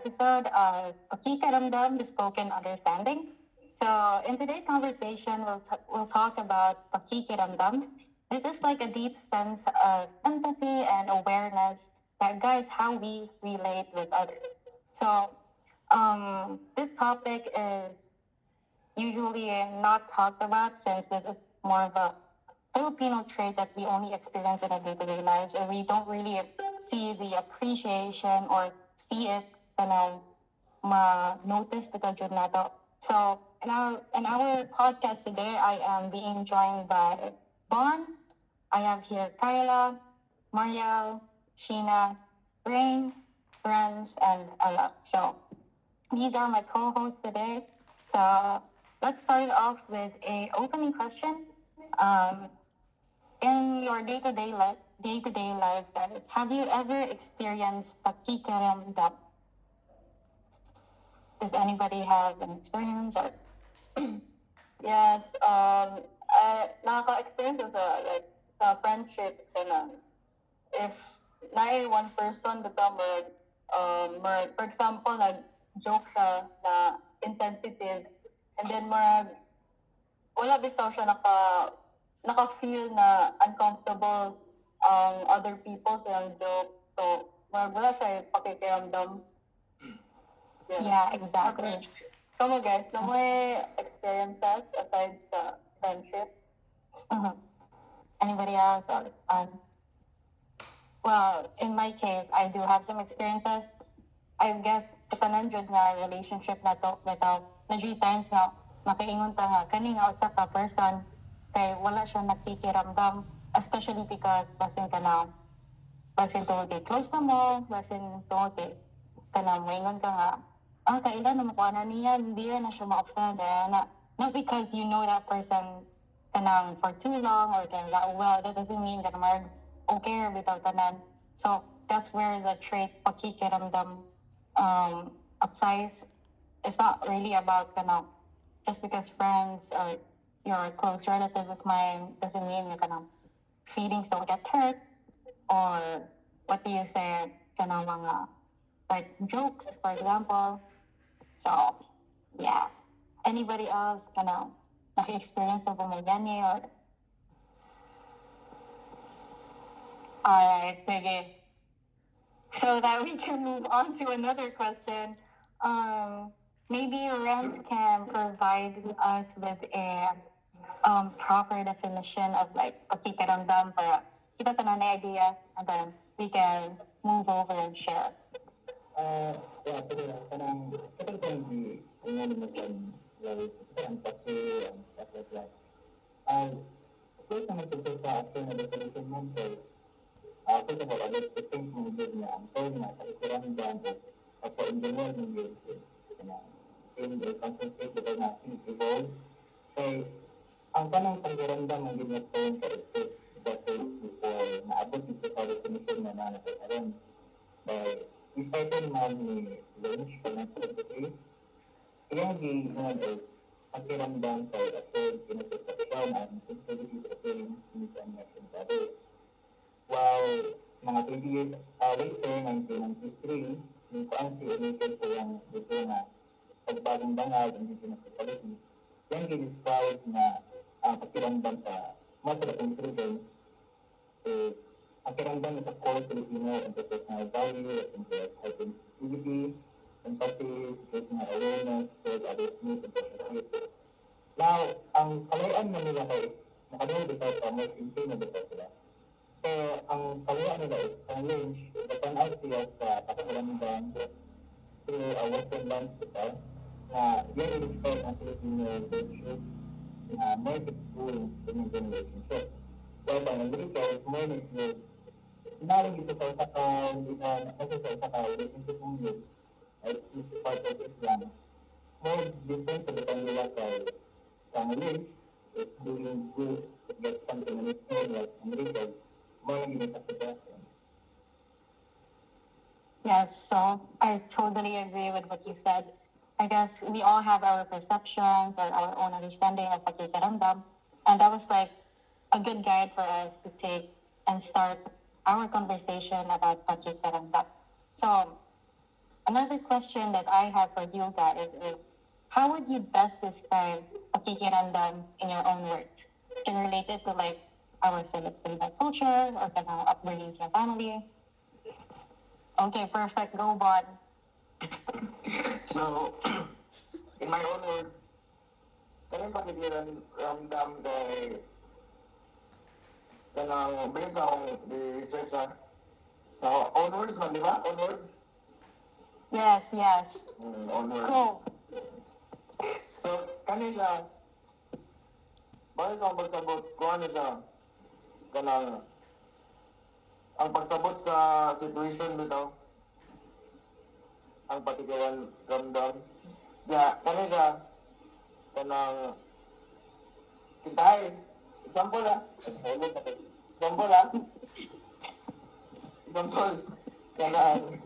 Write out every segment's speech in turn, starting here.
episode of Pakikaramdam, the Spoken Understanding. So, in today's conversation, we'll talk about Pakikaramdam. This is like a deep sense of empathy and awareness that guides how we relate with others. So, this topic is usually not talked about since this is more of a Filipino trait that we only experience in our day-to-day lives, and we don't really see the appreciation or see it, ma-notice because yun na to. So, in our podcast today, I am being joined by Bon. I have here Kyla, Mariel, Sheena, Rain, Friends, and Ella. So, these are my co-hosts today. So, let's start off with a opening question. Um, in your day-to-day lives, guys, have you ever experienced pakikiramdam? Does anybody have an experience or Yes, nakaka-experience ko sa, like, sa friendships, ganun. If na one person bitaw for example, nag-joke siya na insensitive, and then wala bitaw siya naka-feel na uncomfortable ang other people sa yung joke. So, wala siya pakikiramdam. yeah, exactly. Kamu guys, na may experiences aside sa friendship? Mhm. Anybody else? Or, well, in my case, I do have some experiences. I guess sa tanan jud nga relationship na to without na three times nga makaingon ta nga kani nga usa ka person kay wala siya nakikiramdam, especially because basin tungod kay close na mo, basin tungod kay moingon ka nga kailan na makuha na niya, hindi na siya ma-offend na not because you know that person for too long or that well, that doesn't mean that marag okay without tanan. So that's where the trait pakikiramdam applies. It's not really about just because friends or you're a close relative of mine doesn't mean your feelings don't get hurt, or what do you say mga like jokes, for example. So yeah, anybody else naki-experience na ba may gani or alright, sige. So that we can move on to another question. Maybe Renz can provide us with a proper definition of like pakikiramdam para kita tanan na idea, and then we can move over and share. Yeah, pero parang kapag tayo di naman like ang pati and stuff like that. Of course naman ito sa after na definition mo, so first of all, I like to think mo din na ang term na pakikiramdam o po in the world ng yun is in a constant state that are not seen evolve. So, ang tanong pakikiramdam ang yun na term sa ito decades before naabot dito sa definition na nanatakaroon. We started ni lunch for 1973. Iyang known as pakiramdam for assured insatisfaction and sensitivity to feelings, needs, and reactions to others. While mga 20 years later, 1993, yung kuan si Enrique sa yung dito na pagbagong bangag ang dito na sexuality, yan gi-describe na ang pakiramdam sa most of the children is pakiramdam is a core Filipino interpersonal value that includes heightened sensitivity, empathy, situational awareness towards others' needs and perspectives. Now, ang kalayaan na nila is, nakadawag dito sa most insane na dito sila. So, ang kalayaan nila is, ang range, napanaw siya sa pakiramdam through a Western lens dito, na yan i-describe ang Filipino relationship na more secure in a relationship. Whereby, ang America is more secure nalang dito sa isa ka, hindi na nasa sa isa ka relationship mong yun, it's just part of it lang. More difference sa bitang nila sa marriage is doing good to get something in it more like Americans, more lang yun sa sitwasyon. Yes, so I totally agree with what you said. I guess we all have our perceptions or our own understanding of pakikiramdam, and that was like a good guide for us to take and start our conversation about pakikiramdam. So, another question that I have for you guys is, how would you best describe pakikiramdam in your own words? Can relate it to like our Filipino culture or kanang upbringing sa family. Okay, perfect. Go, Bon. So, in my own words, kanang pakikiran ramdam kay kanang based akong research sa own words man, di ba? Own words? Yes, yes. Own words. Go. So, kanina, bakit ang pagsabot, kung ano siya, kanang, ang pagsabot sa situation bitaw, ang patikawan ramdam. Ya, kanina siya, kanang, kitay, example example, kanang,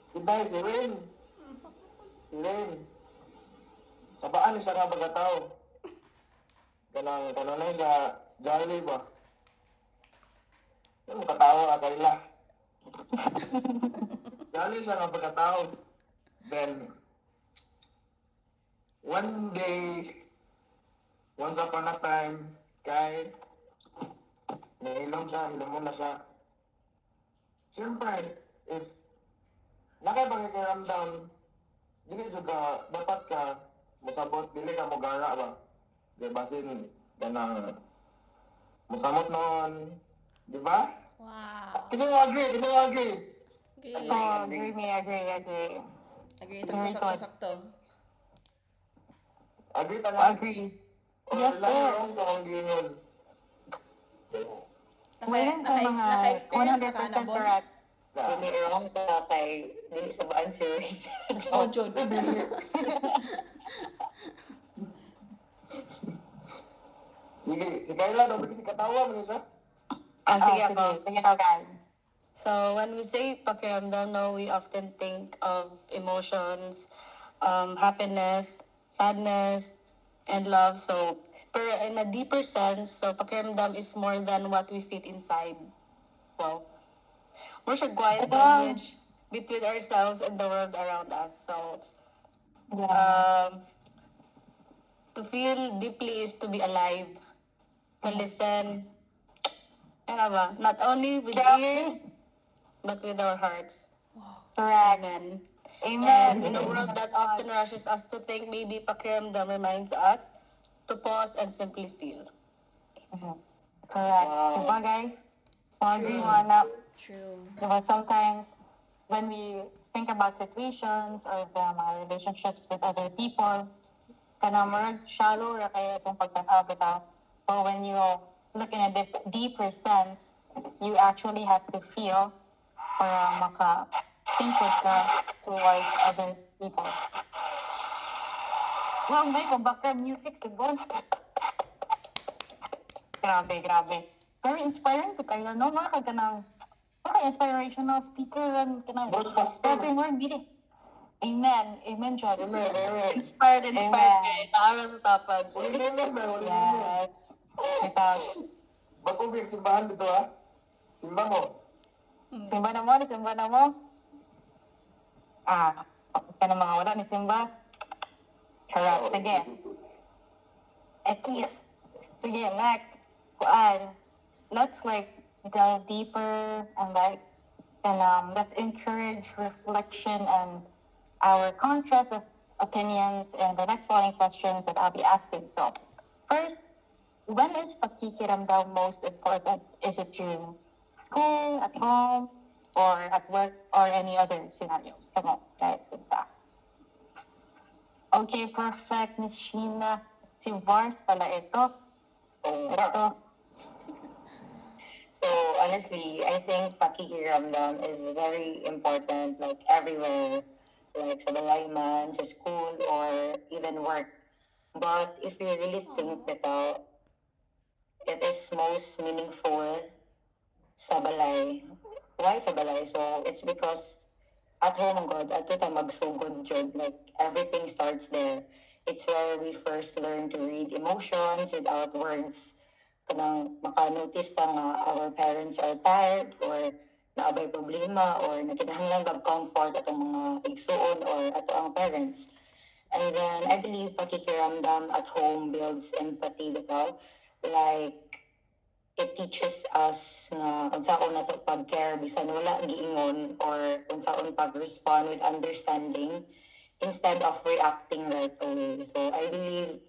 kitay, si Rain, sabaan siya nga pagkatao. Kanang na siya, jolly ba? Yung katawa ka kaila. Jolly siya nga pagkatao. Then, one day, once upon a time, kay, nainom mo na siya. Siyempre, if nakipagkikiramdam, dili juga dapat ka musabot, dili ka mo gara ba? Kaya basin ganang musamot noon, di ba? Wow. Kasi mo agree. Agree. Oh, agree. Agree. Sakto. Agree talaga. Agree. O Yes, lang sir. wrong sa mga gingon. Meron ka mga Naka-experience na ka 100% na, Bon? correct. Hindi wrong ka kay hindi sa answer. Oh, Jod. Sige, si Kayla daw kasi katawa mo siya. Sige Oh, ako. sige, ikaw, guys. So when we say pakiramdam, no, we often think of emotions, happiness, sadness, and love. So, pero in a deeper sense, so pakiramdam is more than what we fit inside. Wow. We're a quiet language between ourselves and the world around us. So, to feel deeply is to be alive, to listen, ano ba? Not only with ears, but with our hearts. Correct. Amen. Amen. And in a world that often rushes us to think, maybe pakiramdam reminds us to pause and simply feel. Correct. Diba, guys? Agree mo na. True. Diba, sometimes when we think about situations or the mga relationships with other people, kanang murag shallow ra kaya itong pagtanaw bitaw. But when you look in a deeper sense, you actually have to feel para maka-input ka towards other people. Well, may background music siguro. Grabe. Very inspiring to kayo, no? Mga kanang inspirational speaker and kanang spoken word meeting. Amen, John. Inspired Amen. kayo. Naara sa tapad. Yes. Without. Ba't kung simbahan dito ha? Simba mo. Simba na mo. Ka na mga wala ni Simba. Correct. Sige. Ekis. Sige, next. Let's like delve deeper and let's encourage reflection and our contrast of opinions in the next following questions that I'll be asking. So, first, when is pakikiramdam most important? Is it during school, at home, or at work, or any other scenarios? Come on, guys. Okay, perfect, Miss Sheena. Si Vars pala ito. Ito. So honestly, I think pakikiramdam is very important, like everywhere, like sa balay man, sa school, or even work. But if you really think bitaw, it is most meaningful sa balay. Why sa balay? So it's because at home, God, ato ta magsugod jud. Like everything starts there. It's where we first learn to read emotions without words. Kanang maka-notice ta nga our parents are tired or naabay problema or nakinahanglan kag comfort atong mga igsuon or ato ang parents. And then I believe pakikiramdam at home builds empathy bitaw. Like it teaches us na unsaon nato pag-care bisan wala giingon or unsaon pag-respond with understanding instead of reacting right away. So I believe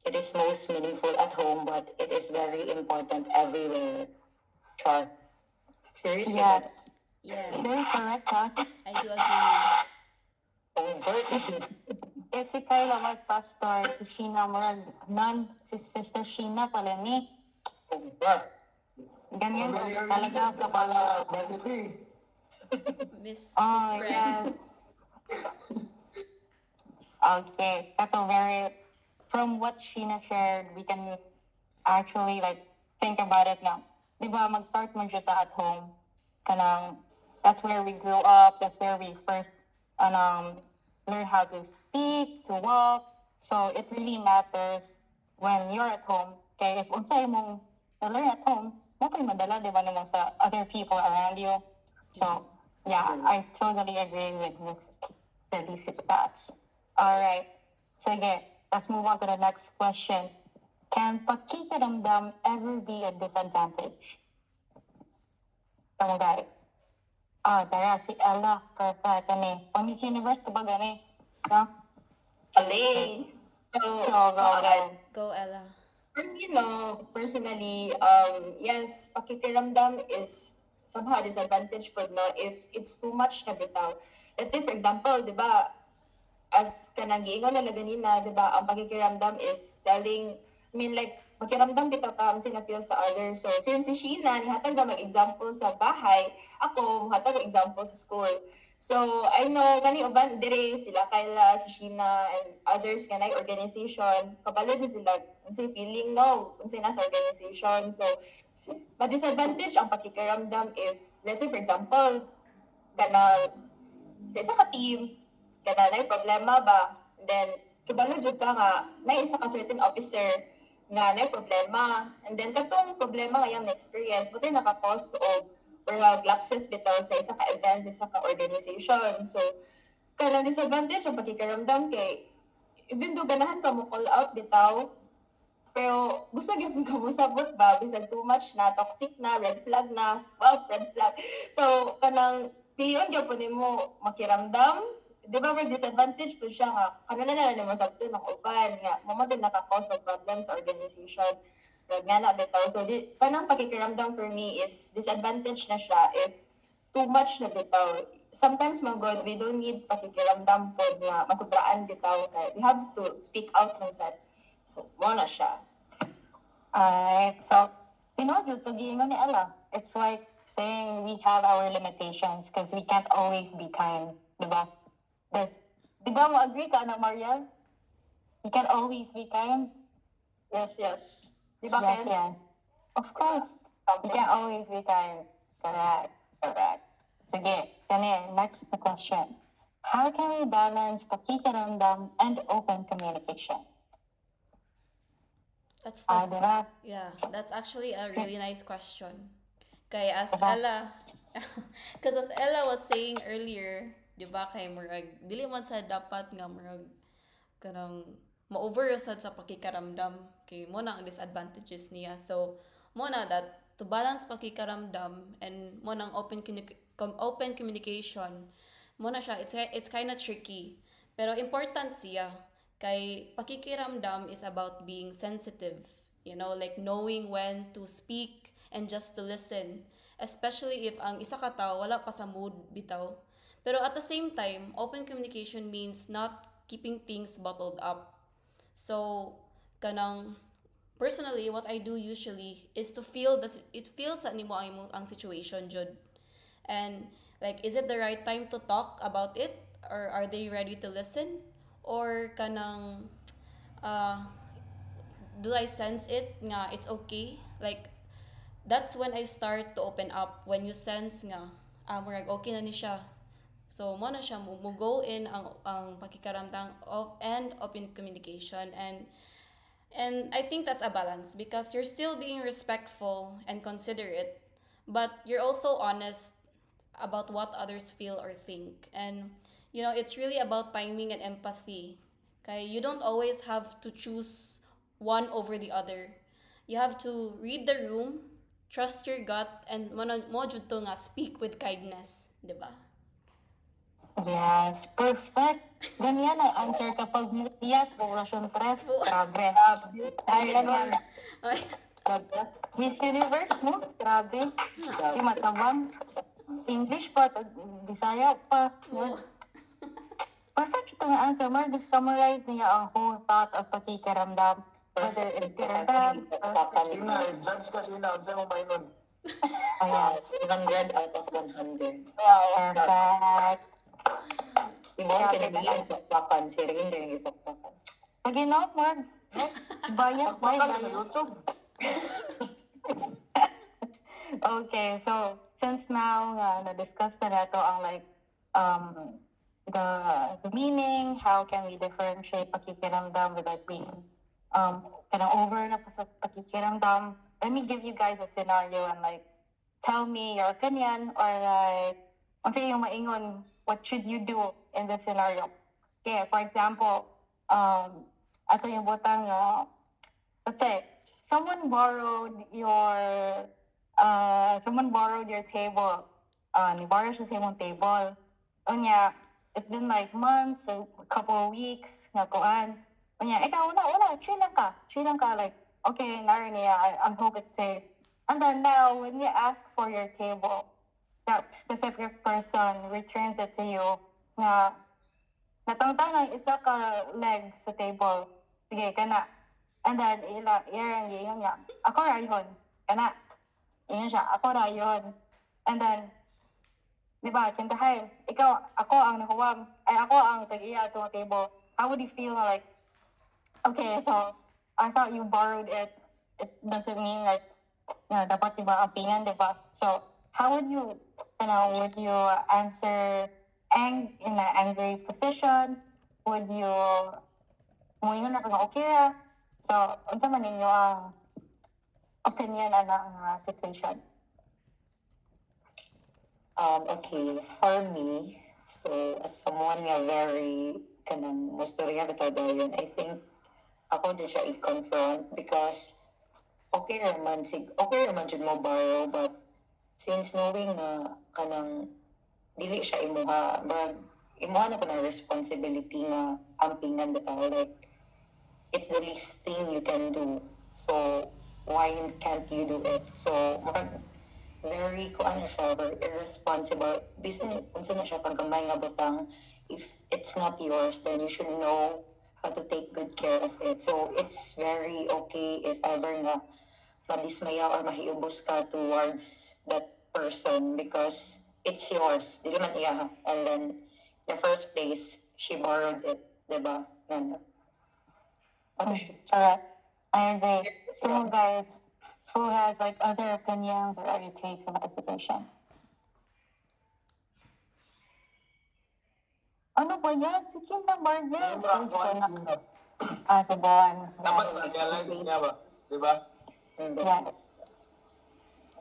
it is most meaningful at home, but it is very important everywhere. Char. Seriously? Yes. Yes. Very correct, ha? I do agree. Overt. If si Kyla mag-pastor, si Sheena murag non, si Sister Sheena pala ni. Overt. Ganyan talaga kapag... Miss Oh, Press. yes. Okay. That's very... From what Sheena shared, we can actually like think about it now. Di ba, mag-start mo dyan at home. Kanang, that's where we grew up. That's where we first learn how to speak, to walk. So it really matters when you're at home. Okay, if unsay mong learn at home, mo kayo madala, di ba, naman sa other people around you. So, yeah, I totally agree with Ms. Felicitas. All right. Sige, let's move on to the next question. Can pakikiramdam ever be a disadvantage? Come guys. Tara, si Ella. Perfect. Gani. Miss Universe ka ba gani? No? Ali. So, Go. Go, Ella. for me, no, personally, yes, pakikiramdam is somehow disadvantage po, no, if it's too much na bitaw. Let's say, for example, di ba, as kanang giingon na ganina, di ba, ang pakikiramdam is telling, I mean, like, pakiramdam bitaw ka, ang sina-feel sa others. So, since si Sheena, nihatag na mag-example sa bahay, ako, hatag example sa school. So, I know, kani uban, dire, sila Kyla, si Sheena, and others, kanay organization, kabalod na sila, unsay feeling, no, unsay nasa organization. So, ma-disadvantage ang pakikiramdam if, let's say, for example, kana, sa isa ka team, kana na problema ba, and then, kabalod jud ka nga, na isa ka certain officer, nga na problema, and then, katong problema ngayong na-experience, buti nakakos o or lapses bitaw sa isa ka event, isa ka organization. So, kanang disadvantage ang pakikiramdam kay even though ganahan ka mo call out bitaw, pero gusto gyud ka mo sabot ba bisag too much na, toxic na, red flag na, wow, red flag. So, kanang piliyon gyud po nimo makiramdam, di ba may disadvantage po siya nga, kanina na mo sabto ng uban nga, mamatay nakaka-cause of problems sa organization. Nga na bitaw. So, kanang pakikiramdam for me is disadvantage na siya if too much na bitaw. Sometimes, my God, we don't need pakikiramdam po na masubraan bitaw. Kaya we have to speak out minsan. So, mo na siya. Alright, so, yun, pag-iingon ni Ella. It's like saying we have our limitations because we can't always be kind. Diba? Diba mo agree ka, na Mariel? You can't always be kind? Yes. Diba, yes. Of course. You can't always be kind. Correct. Sige, next question. How can we balance pakikiramdam and open communication? That's Diba? yeah, that's actually a really nice question. Kay as Diba? Ella, because as Ella was saying earlier, di ba kay murag dili man sa dapat nga murag kanang ma-overusad sa pakikaramdam kay mo na ang disadvantages niya. So mo na that to balance pakikaramdam and mo nang open communication, mo na siya, it's kind of tricky. Pero important siya. Kay pakikiramdam is about being sensitive, like knowing when to speak and just to listen, especially if ang isa ka tao wala pa sa mood bitaw. Pero at the same time, open communication means not keeping things bottled up. So kanang personally, what I do usually is to feel that it feels sa nimo ang situation jud, and like, is it the right time to talk about it, or are they ready to listen? Or kanang do I sense it nga it's okay? Like, that's when I start to open up, when you sense nga murag okay na ni siya. So mo na siya mo go in ang pakikaramdam and open communication, and I think that's a balance because you're still being respectful and considerate, but you're also honest about what others feel or think. And it's really about timing and empathy. Okay, you don't always have to choose one over the other. You have to read the room, trust your gut, and mo jud to nga speak with kindness, di ba? Yes, perfect. Ganyan ang answer kapag yes, Operation Tres. Grabe. Ay, yan. Ay, Miss Universe, no? Grabe. Di matabang. English pa, Bisaya pa. oo. Perfect ito nga answer. More to summarize niya ang whole thought of pakikiramdam. Whether it's good or bad. Sina, judge ka sina. Ang sa'yo mo mainon. Oh, yes. 100 out of 100. Perfect. Ibang pinag-iyan pakpakan. Si Rin rin yung pakpakan. Pag enough, Mark. Bias, Pagpakan sa bias. YouTube. Okay, so since now na-discuss na nato ang like the meaning, how can we differentiate pakikiramdam without being kanang over na pa sa pakikiramdam, let me give you guys a scenario and like tell me your opinion or like unsa yung maingon, what should you do in this scenario. Okay, for example, ato yung butang let's say someone borrowed your table. Ni-borrow siya sa imong table. Unya, it's been like months, a couple of weeks, nga kuan. Unya, ikaw, wala, chill lang ka, like, okay, naroon niya, I hope it's safe. And then now, when you ask for your table, that specific person returns it to you, nga, natangtangan isa ka leg sa table. Sige, kana. And then, iyan niya, ako rayon, kana. Iyan siya, ako rayon. And then, di ba, kintahay, ako ang nahuwam, ako ang tag-iya itong table. How would you feel like, okay, so, I thought you borrowed it. It doesn't mean like, dapat di ba, ampingan, di ba? So, how would you answer in an angry position? Would you, muingon na kung okay. So, unsa man ninyo ang opinion ang situation? Okay, for me, so as someone nga very kanang musturya bitaw dayon, I think ako din siya i-confront because okay raman jud mo borrow, but since knowing na kanang dili siya imuha na ko ng responsibility nga ampingan bitaw, like it's the least thing you can do, so why can't you do it? So very very irresponsible. Bisan unsa na siya kagamay nga butang, if it's not yours, then you should know how to take good care of it. So it's very okay if ever nga madismaya or mahiubos ka towards that person because it's yours. Dili man iya. And then in the first place, she borrowed it, diba? Ano siya? Correct. I agree. So guys, who has like other opinions or other takes on the situation? Ano ba yan? Si Kim na ba yan? Sabon. Dapat na-realize niya ba? Diba? Yes.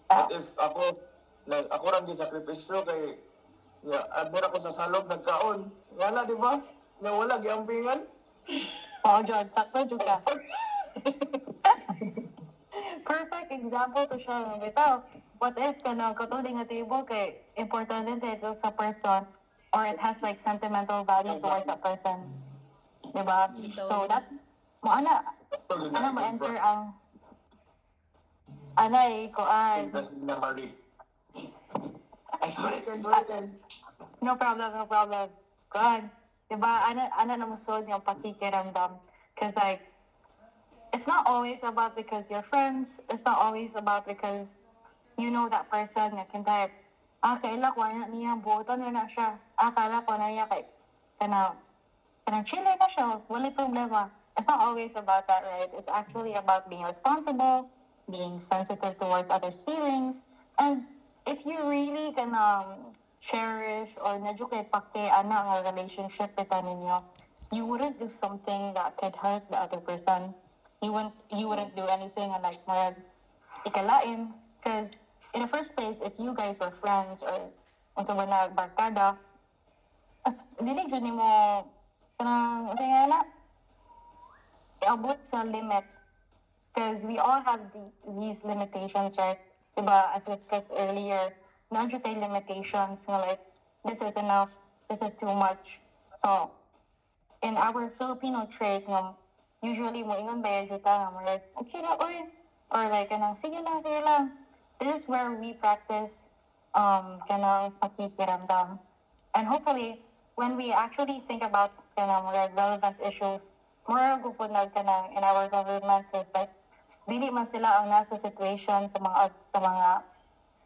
But if ako rin din sakripisyo kay admira ko sa salog nagkaon. Wala, di ba? Nawala, giampingan. Oo, John. Sakto, Juga. Perfect example to show mo bitaw. What if katuling nga table kay importante ito sa person or it has like sentimental value towards that person. Diba? So that mo enter ang kuan. No problem. Kuan. Diba? Na musod yung pakikiramdam. Cause like it's not always about because you're friends. It's not always about because you know that person nga kinta kaila ko na niya buotan na siya. Kala ko na niya kay kanang chill na siya. Wala problema. It's not always about that, right? It's actually about being responsible, being sensitive towards others' feelings, and if you really can cherish or medyo kay pake ang relationship ito ninyo, you wouldn't do something that could hurt the other person. You wouldn't do anything and like marag ikalain, because in the first place, if you guys were friends or unsa ba na barkada, as dili jud nimo kanang unsa nga na iabot sa limit, because we all have these limitations, right? Diba, as discussed earlier, nandiyo tayo limitations na like, this is enough, this is too much. So, in our Filipino trait, usually mo ingon ba yun ta, mo like, okay na, oy. Or like, kanang, sige lang. This is where we practice kanang pakikiramdam. And hopefully, when we actually think about kanang like relevant issues, more gupod na kanang in our government is like, dili man sila ang nasa situation sa mga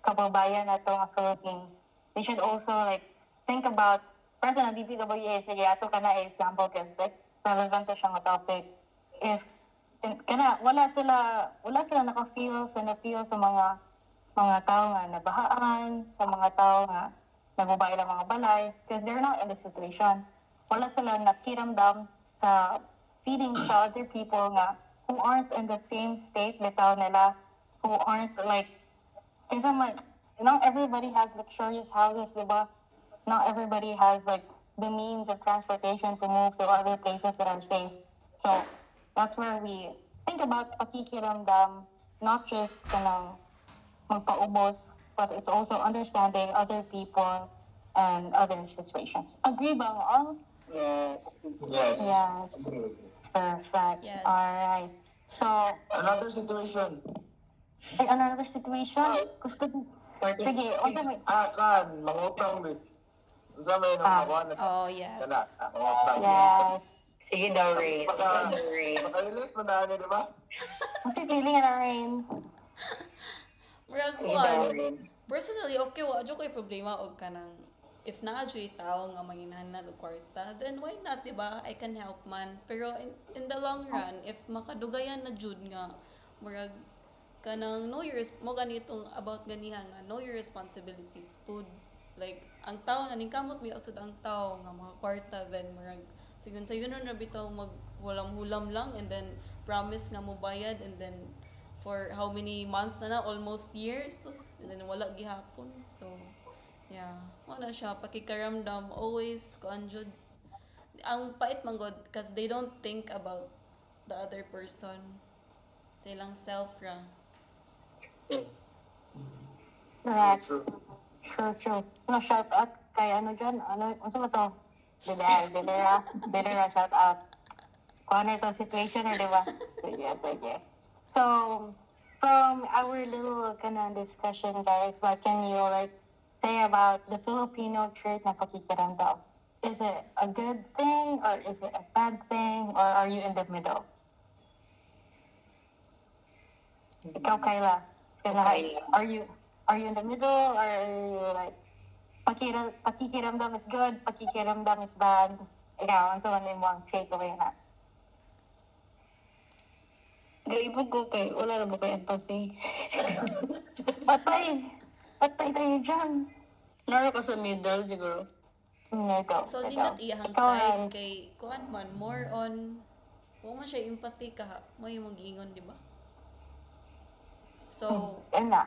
kababayan nato nga Philippines. They should also like think about personal DPWH, sige ato kana example kasi like relevant to siya nga topic. If wala sila naka-feel sa mga tao nga nabahaan, sa mga tao nga nagubay lang mga balay, because they're not in the situation. Wala sila nakiramdam sa feelings sa other people nga who aren't in the same state bitaw nila, who aren't like, kasi not everybody has luxurious houses, diba? Not everybody has like the means of transportation to move to other places that are safe. So that's where we think about pakikiramdam, not just kanang magpaubos, but it's also understanding other people and other situations. Agree ba mo all? Yes. Yes. Perfect. Yes. Alright. So, Another situation. another situation? Gusto sige, unsa may Mangutang din. Unsa may nakakuha na. Oh, yes. Kana, mangutang. yes. Sige daw, Rain. Ikaw daw, Rain. Makarelate mo na di ba? What's your feeling na rin? Murag Sige daw, kuan. Rain. Personally, okay, wa adyo ko'y problema og kanang if naadyo'y tao nga manginahanan og kwarta, then why not, diba? I can help man. Pero in the long run, if makadugayan na jud nga murag kanang mo ganitong about ganiha nga know your responsibilities, food, like ang tao naning kamot may usod ang tao nga mga kwarta, then murag sigun sa yun na bitaw maghulam-hulam lang and then promise nga mo bayad and then for how many months na almost years, and then wala gihapon. So yeah, wala siya pakikaramdam always kuan jud ang pait man god because they don't think about the other person sa ilang self ra. Correct. True. No, shout out kay ano dyan, unsa ba to? Dilera, shout out. Kung ano itong situation na, di ba? Sige. So, from our little discussion, guys, what can you say about the Filipino trait na pakikiramdam? Is it a good thing or is it a bad thing or are you in the middle? Ikaw, Kayla. Are you in the middle or are you pakikiramdam is good, pakikiramdam is bad? Ikaw, ano man yung mga takeaway na? Gaibog ko kay, wala na ba kay empathy? Patay tayo dyan. Naro ka sa middle siguro. Middle. So di nat iyahang Ikaw, side Rans. kay kuan man more on wa man siya empathy ka mo yung mag-ingon, di ba? So Ana.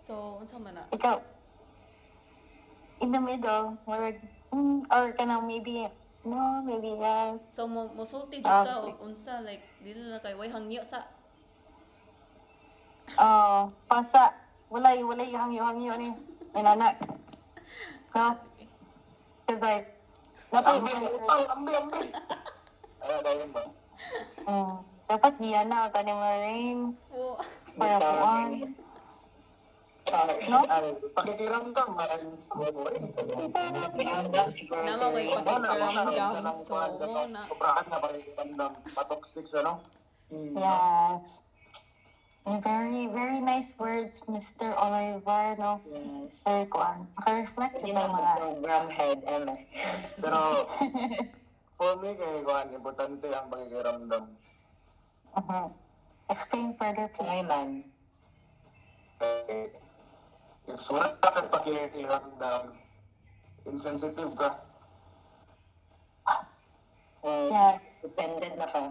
so unsa man na? Ikaw, in the middle, or kanang maybe, no, maybe yes. So mosulti jud ka og unsa like dili na kay way hangyo sa Pasa, walay yung hangyo ni inanak. No? sige. Cause like, dapat Ambi. Dahil ba? dapat diyan na, tani Marine, Oh, para kuan. No? Pakikiramdam. Pakiramdam siguro, nama Sir may Rain. pakikiramdam so mo na. Sobrahan na pakikiramdam. Patoxic siya, no? Yes. And very, very nice words, Mr. Oliver, no? Yes. Very kuan. Naka-reflect Hindi kita na mga... program head, Emma. Pero, for me, kay Juan, importante ang pakikiramdam. Explain further, please. Ngay man. If wala ka pakikiramdam, insensitive ka. Well, Yes. dependent na ka.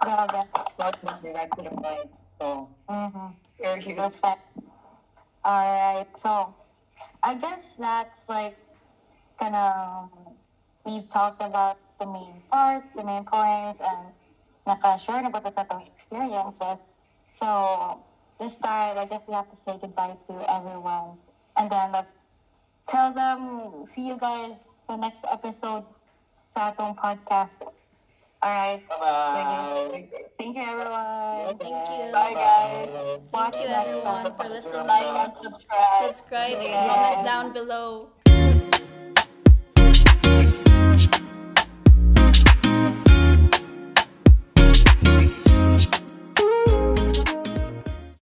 Grabe. Not direct to the point. So, Mm-hmm. you're you. Perfect. Alright, so I guess that's like kind of we've talked about the main parts, the main points, and naka-share na ba ta sa itong experiences. So this time, I guess we have to say goodbye to everyone, and then let's tell them see you guys the next episode sa itong podcast. Alright. Bye-bye. Thank you everyone. Thank you. Bye, guys. Thank you everyone for listening. Like and subscribe. Subscribe, Yeah. comment down below.